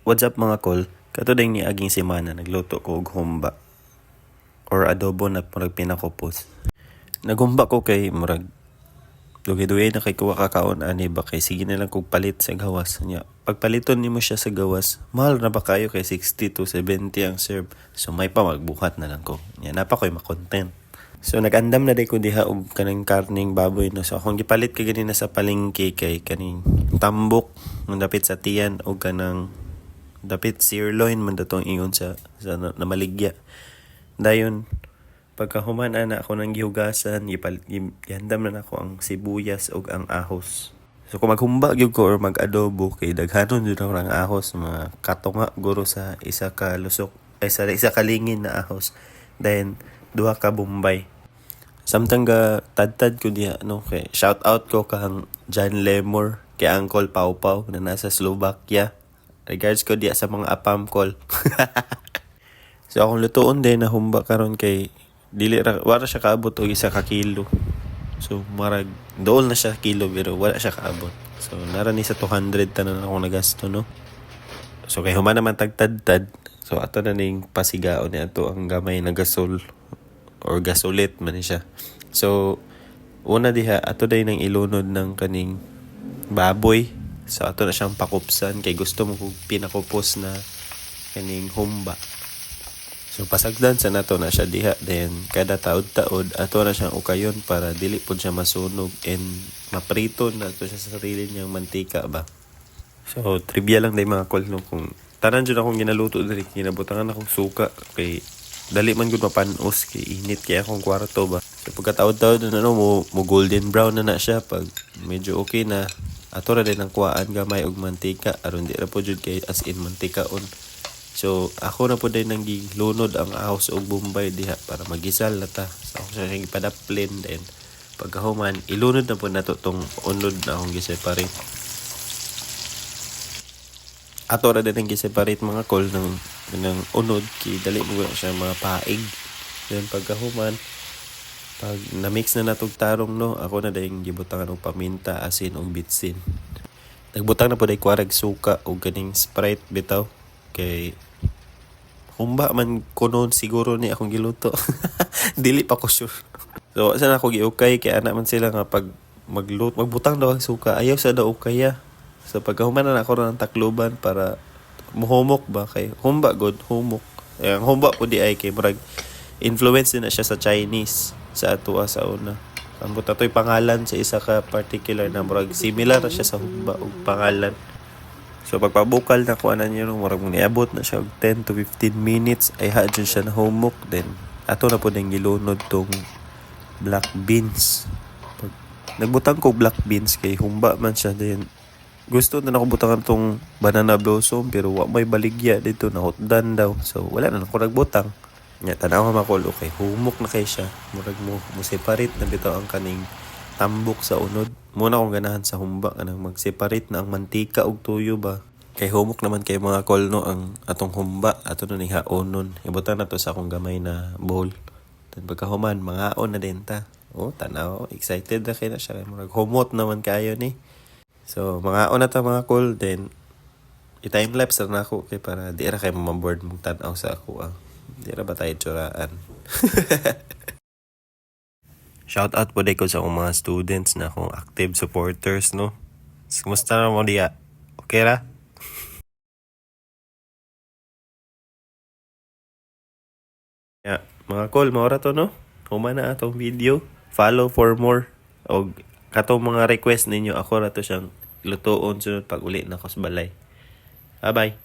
What's up mga kol? Kato din ni aging semana nagluto ko og humba or adobo na murag pinakupos. Naghumba ko kay murag dugay-dugay na kay kuha kakaon ani ba kay sige na lang kog palit sa gawas niya. Pagpaliton nimo siya sa gawas, mahal na ba kayo kay 60 to 70 ang serve. So may pa magbuhat na lang ko. Nya napa koy makontent. So nag-andam na day ko diha og kanang karning baboy no. So akong gipalit kay ganina sa palengke kay kaning tambok ng dapit sa tiyan og kanang dapit sirloin man datong ingon sa na maligya. Dayon pagkahuman ana ako nang gihugasan, gihandam na ako ang sibuyas ug ang ahos. So kung maghumba gyud ko or mag-adobo kay daghanon jud ako ng ahos, mga katunga guro sa isa ka lusok ay sa isa ka lingin na ahos. Then duha ka bombay. Samtang ga tad ko diha no kay shout out ko kang John Lemor kay Uncle Pau Pau na nasa Slovakia. Regards ko diya sa mga apam call. So akong lutuon din na humba karon kay dili ra wala siya kaabot og isa ka kilo. So marag dool na siya kilo pero wala siya kaabot. So nara ni sa 200 tanan ako nagasto no. So kay human naman tagtad-tad. So ato na ning pasigaon ni ato ang gamay na gasol or gasolit man siya. So una diha ato day nang ilunod ng kaning baboy. So ato na siyang pakupsan kay gusto mo kog pinakupos na kaning humba. So pasagdan sa nato na siya diha, then kada taod-taod ato na siyang ukayon para dili pod siya masunog and maprito na to siya sa sarili niyang mantika ba. So trivia lang day mga kol no, kung tanan jud akong ginaluto diri ginabutangan akong suka kay dali man gud mapanos kay init kay akong kwarto ba. So pagkataod-taod na no mo golden brown na siya pag medyo okay na. Ato ra din ang kuhaan gamay og mantika aron di ra po jud kay as in mantikaon. So ako na po din nang gilunod ang ahos og bombay diha para magisal na ta. So ako siya gipadaplin then pagkahuman ilunod na po nato tong unod na akong giseparate. Ato ra din ang giseparate mga kol ng unod kay dali mo siya mapaig. Then pagkahuman pag na-mix na natog tarong no, ako na dahing gibutangan og paminta, asin ug bitsin. Nagbutang na po day kwarag suka ug ganing Sprite bitaw kay humba man kunon siguro ni akong giluto. Dili pa ko sure. So asa na ako giukay kay ana man sila nga pag magbutang daw ang suka ayaw sa daw ukaya. So pagkahuman na ako ng takluban para muhumok ba kay humba god humok. Ang humba po di ay kay murag influence din na siya sa Chinese sa atua sa una. Ambot ato'y pangalan sa isa ka particular na murag similar na siya sa humba og pangalan. So pagpabukal na kuha na niyo murag niabot na siya og 10 to 15 minutes ay hadyon siya na humok. Then ato na po nang gilunod tong black beans. Nagbutang ko black beans kay humba man siya din. Gusto na ako butangan tong banana blossom pero wa may baligya dito na hotdan daw. So wala na ako nagbutang. Nya tanaw ka makol okay humok na kay siya murag mo separate na bitaw ang kaning tambok sa unod. Muna akong ganahan sa humba kanang mag-separate na ang mantika ug tuyo ba kay humok naman kay mga kol no ang atong humba ato no ni haonon ibutan na to sa akong gamay na bowl. Then pagkahuman mangaon na din ta. Oh tanaw excited na kay na siya murag humot naman kayo ni. So mangaon na ta mga kol then i-time lapse na ako kay para di ra kay maboard mong tan-aw sa ako Di na ba tayo tsuraan? Shout out po din ko sa akong mga students na akong active supporters, no? Kumusta na mo diya? Okay ra? Yeah, mga kol, maura to, no? Human na atong video. Follow for more. O katong mga request ninyo, ako ra to siyang lutoon sunod pag uli na ko sa balay. Bye-bye!